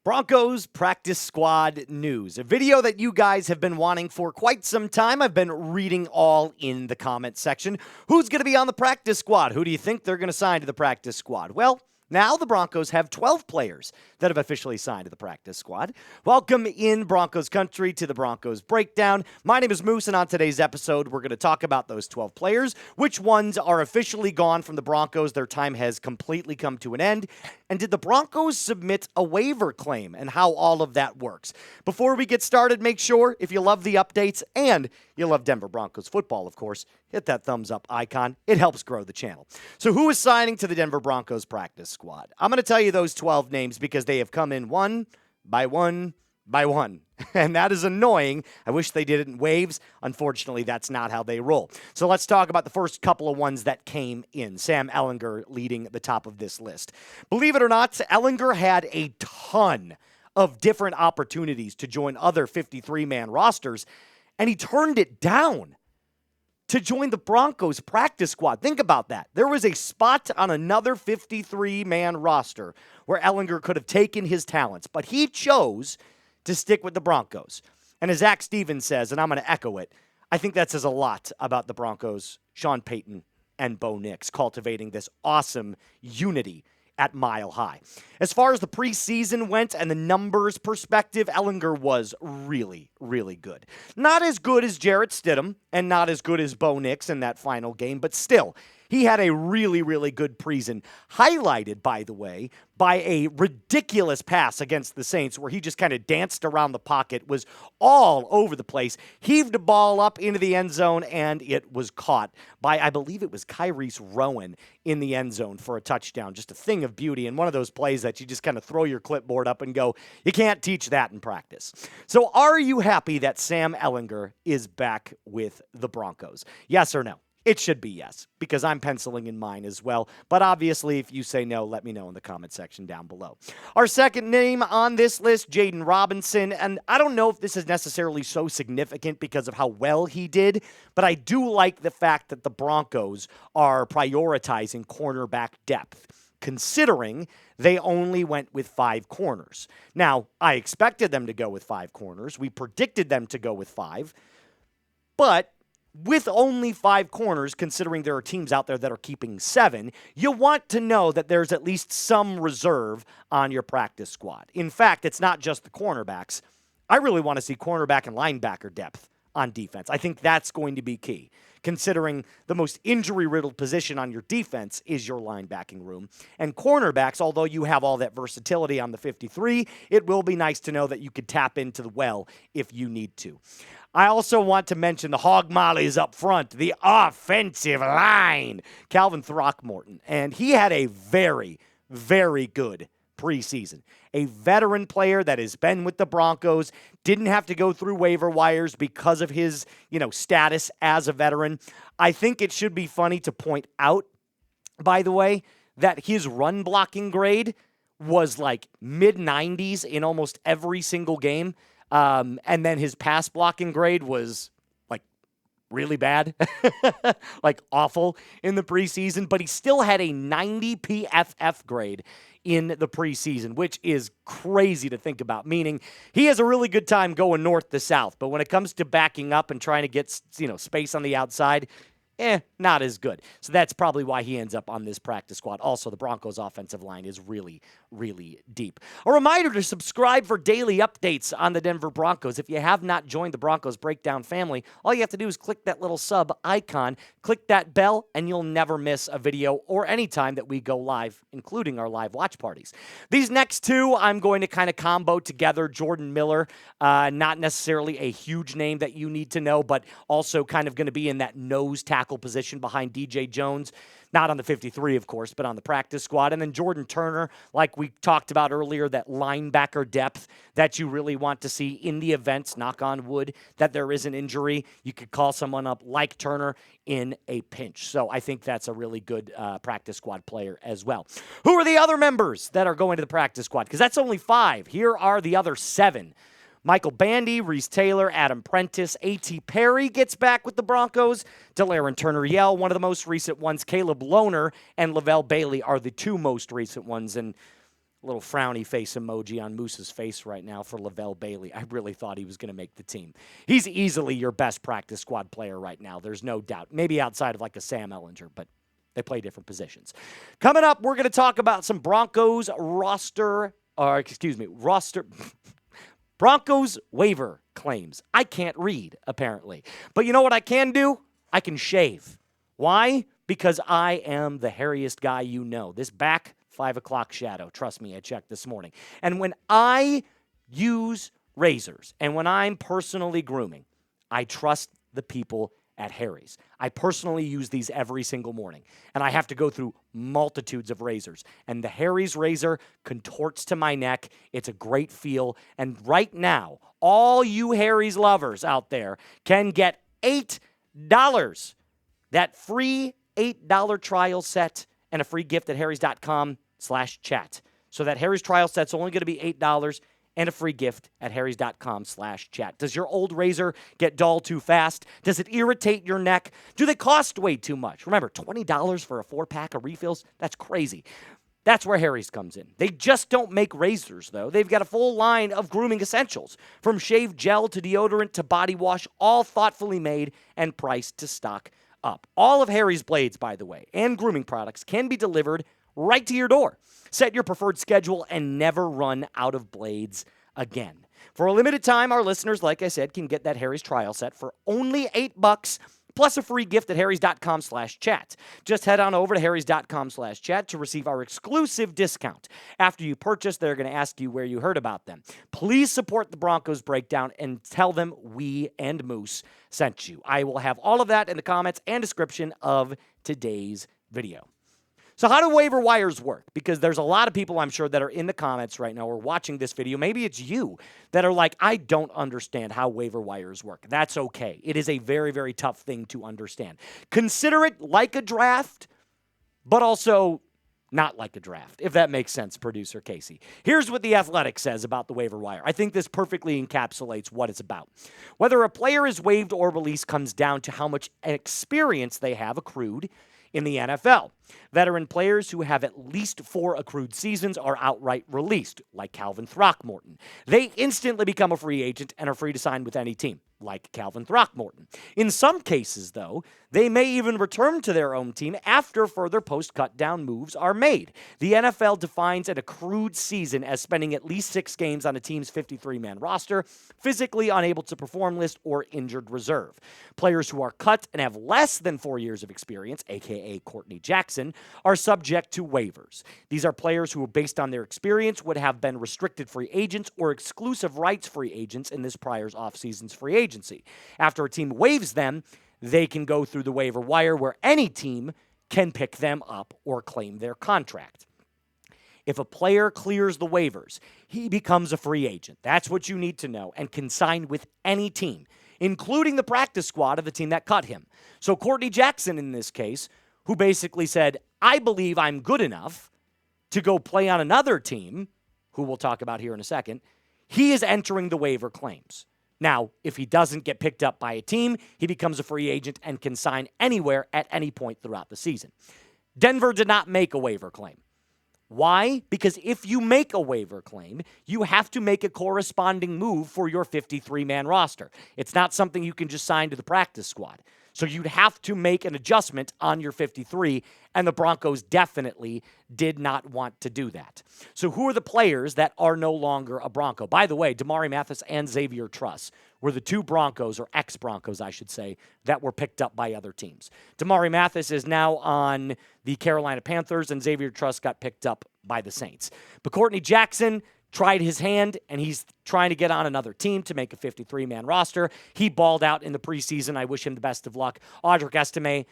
Broncos practice squad news, a video that you guys have been wanting for quite some time. I've been reading all in the comment section. Who's going to be on the practice squad? Who do you think they're going to sign to the practice squad? Well, now the Broncos have 12 players that have officially signed to the practice squad. Welcome in Broncos country to the Broncos Breakdown. My name is Moose, and on today's episode, we're going to talk about those 12 players, which ones are officially gone from the Broncos, their time has completely come to an end, and did the Broncos submit a waiver claim, and how all of that works. Before we get started, make sure, if you love the updates and you love Denver Broncos football, of course, hit that thumbs up icon. It helps grow the channel. So who is signing to the Denver Broncos practice squad? I'm going to tell you those 12 names because they have come in one by one by one. And that is annoying. I wish they did it in waves. Unfortunately, that's not how they roll. So let's talk about the first couple of ones that came in. Sam Ehlinger leading the top of this list. Believe it or not, Ehlinger had a ton of different opportunities to join other 53-man rosters, and he turned it down to join the Broncos practice squad. Think about that. There was a spot on another 53-man roster where Ehlinger could have taken his talents, but he chose to stick with the Broncos. And as Zach Stevens says, and I'm going to echo it, I think that says a lot about the Broncos, Sean Payton, and Bo Nix cultivating this awesome unity at Mile High. As far as the preseason went and the numbers perspective, Ehlinger was really, really good. Not as good as Jarrett Stidham and not as good as Bo Nix in that final game, but still, he had a really, really good preseason, highlighted, by the way, by a ridiculous pass against the Saints where he just kind of danced around the pocket, was all over the place, heaved the ball up into the end zone, and it was caught by, I believe it was Kyrese Rowan in the end zone for a touchdown. Just a thing of beauty, and one of those plays that you just kind of throw your clipboard up and go, you can't teach that in practice. So are you happy that Sam Ehlinger is back with the Broncos? Yes or no? It should be yes, because I'm penciling in mine as well. But obviously, if you say no, let me know in the comment section down below. Our second name on this list, Jaden Robinson. And I don't know if this is necessarily so significant because of how well he did, but I do like the fact that the Broncos are prioritizing cornerback depth, considering they only went with 5 corners. Now, I expected them to go with 5 corners. We predicted them to go with 5. But with only 5 corners, considering there are teams out there that are keeping 7, you want to know that there's at least some reserve on your practice squad. In fact, it's not just the cornerbacks. I really want to see cornerback and linebacker depth on defense. I think that's going to be key, considering the most injury-riddled position on your defense is your linebacking room. And cornerbacks, although you have all that versatility on the 53, it will be nice to know that you could tap into the well if you need to. I also want to mention the hog mollies up front, the offensive line, Calvin Throckmorton. And he had a very, very good preseason. A veteran player that has been with the Broncos, didn't have to go through waiver wires because of his, status as a veteran. I think it should be funny to point out, by the way, that his run blocking grade was like mid-90s in almost every single game. And then his pass blocking grade was like really bad, like awful in the preseason, but he still had a 90 PFF grade in the preseason, which is crazy to think about, meaning he has a really good time going north to south, but when it comes to backing up and trying to get, space on the outside, not as good. So that's probably why he ends up on this practice squad. Also, the Broncos' offensive line is really, really deep. A reminder to subscribe for daily updates on the Denver Broncos. If you have not joined the Broncos Breakdown family, all you have to do is click that little sub icon, click that bell, and you'll never miss a video or any time that we go live, including our live watch parties. These next two, I'm going to kind of combo together. Jordan Miller, not necessarily a huge name that you need to know, but also kind of going to be in that nose tackle position behind DJ Jones, not on the 53, of course, but on the practice squad. And then Jordan Turner, like we talked about earlier, that linebacker depth that you really want to see in the events, knock on wood, that there is an injury. You could call someone up like Turner in a pinch. So I think that's a really good practice squad player as well. Who are the other members that are going to the practice squad? Because that's only 5. Here are the other 7. Michael Bandy, Reese Taylor, Adam Prentice, A.T. Perry gets back with the Broncos. De'Aaron Turner-Yell, one of the most recent ones. Caleb Lohner and Levelle Bailey are the 2 most recent ones. And little frowny face emoji on Moose's face right now for Levelle Bailey. I really thought he was going to make the team. He's easily your best practice squad player right now. There's no doubt. Maybe outside of like a Sam Ehlinger, but they play different positions. Coming up, we're going to talk about some Broncos Broncos waiver claims. I can't read, apparently. But you know what I can do? I can shave. Why? Because I am the hairiest guy you know. This back 5 o'clock shadow. Trust me, I checked this morning. And when I use razors and when I'm personally grooming, I trust the people at Harry's. I personally use these every single morning, and I have to go through multitudes of razors. And the Harry's razor contorts to my neck. It's a great feel. And right now, all you Harry's lovers out there can get $8. That free $8 trial set and a free gift at harrys.com/chat. So that Harry's trial set's only going to be $8 and a free gift at harrys.com/chat. Does your old razor get dull too fast? Does it irritate your neck? Do they cost way too much? Remember, $20 for a 4-pack of refills? That's crazy. That's where Harry's comes in. They just don't make razors, though. They've got a full line of grooming essentials, from shave gel to deodorant to body wash, all thoughtfully made and priced to stock up. All of Harry's blades, by the way, and grooming products can be delivered right to your door. Set your preferred schedule and never run out of blades again. For a limited time, our listeners, like I said, can get that Harry's trial set for only $8 plus a free gift at harrys.com/chat. Just head on over to harrys.com/chat to receive our exclusive discount. After you purchase, they're going to ask you where you heard about them. Please support the Broncos Breakdown and tell them we and Moose sent you. I will have all of that in the comments and description of today's video. So how do waiver wires work? Because there's a lot of people, I'm sure, that are in the comments right now or watching this video. Maybe it's you that are like, I don't understand how waiver wires work. That's okay. It is a very, very tough thing to understand. Consider it like a draft, but also not like a draft, if that makes sense, producer Casey. Here's what The Athletic says about the waiver wire. I think this perfectly encapsulates what it's about. Whether a player is waived or released comes down to how much experience they have accrued in the NFL. Veteran players who have at least 4 accrued seasons are outright released, like Calvin Throckmorton. They instantly become a free agent and are free to sign with any team, like Calvin Throckmorton. In some cases, though, they may even return to their own team after further post-cutdown moves are made. The NFL defines an accrued season as spending at least 6 games on a team's 53-man roster, physically unable to perform list, or injured reserve. Players who are cut and have less than 4 years of experience, a.k.a. Courtney Jackson, are subject to waivers. These are players who, based on their experience, would have been restricted free agents or exclusive rights free agents in this prior's offseason's free agency. After a team waives them, they can go through the waiver wire where any team can pick them up or claim their contract. If a player clears the waivers, he becomes a free agent. That's what you need to know, and can sign with any team, including the practice squad of the team that cut him. So Courtney Jackson, in this case, who basically said, I believe I'm good enough to go play on another team, who we'll talk about here in a second, he is entering the waiver claims. Now, if he doesn't get picked up by a team, he becomes a free agent and can sign anywhere at any point throughout the season. Denver did not make a waiver claim. Why? Because if you make a waiver claim, you have to make a corresponding move for your 53-man roster. It's not something you can just sign to the practice squad. So you'd have to make an adjustment on your 53, and the Broncos definitely did not want to do that. So who are the players that are no longer a Bronco? By the way, Damarri Mathis and Xavier Truss were the 2 Broncos, or ex-Broncos, I should say, that were picked up by other teams. Damarri Mathis is now on the Carolina Panthers, and Xavier Truss got picked up by the Saints. But Courtney Jackson tried his hand, and he's trying to get on another team to make a 53-man roster. He balled out in the preseason. I wish him the best of luck. Audric Estime,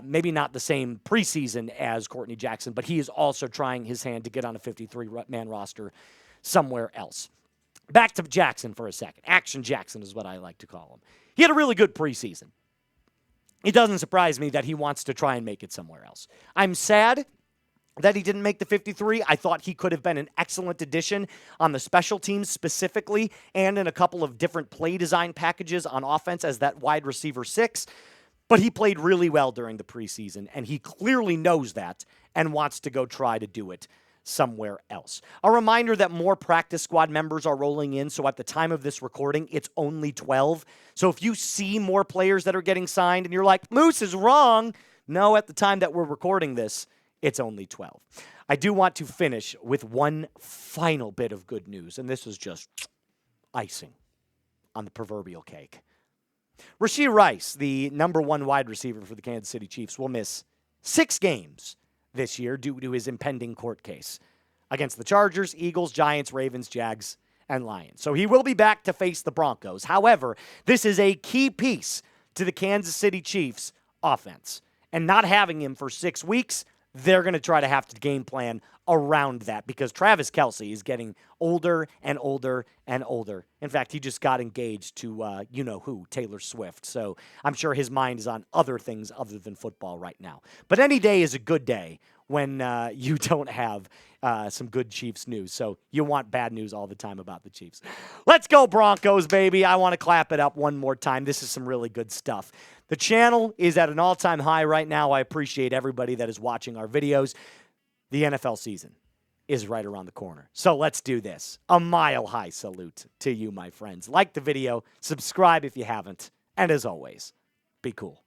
maybe not the same preseason as Courtney Jackson, but he is also trying his hand to get on a 53-man roster somewhere else. Back to Jackson for a second. Action Jackson is what I like to call him. He had a really good preseason. It doesn't surprise me that he wants to try and make it somewhere else. I'm sad that he didn't make the 53. I thought he could have been an excellent addition on the special teams specifically, and in a couple of different play design packages on offense as that wide receiver 6. But he played really well during the preseason, and he clearly knows that and wants to go try to do it somewhere else. A reminder that more practice squad members are rolling in, so at the time of this recording, it's only 12. So if you see more players that are getting signed and you're like, Moose is wrong, no, at the time that we're recording this, it's only 12. I do want to finish with one final bit of good news, and this is just icing on the proverbial cake. Rashee Rice, the number 1 wide receiver for the Kansas City Chiefs, will miss 6 games this year due to his impending court case against the Chargers, Eagles, Giants, Ravens, Jags, and Lions. So he will be back to face the Broncos. However, this is a key piece to the Kansas City Chiefs offense. And not having him for 6 weeks, they're going to try to have to game plan around that because Travis Kelce is getting older and older and older. In fact, he just got engaged to you-know-who, Taylor Swift. So I'm sure his mind is on other things other than football right now. But any day is a good day when you don't have some good Chiefs news. So you want bad news all the time about the Chiefs. Let's go Broncos, baby. I want to clap it up one more time. This is some really good stuff. The channel is at an all-time high right now. I appreciate everybody that is watching our videos. The NFL season is right around the corner. So let's do this. A mile-high salute to you, my friends. Like the video, subscribe if you haven't, and as always, be cool.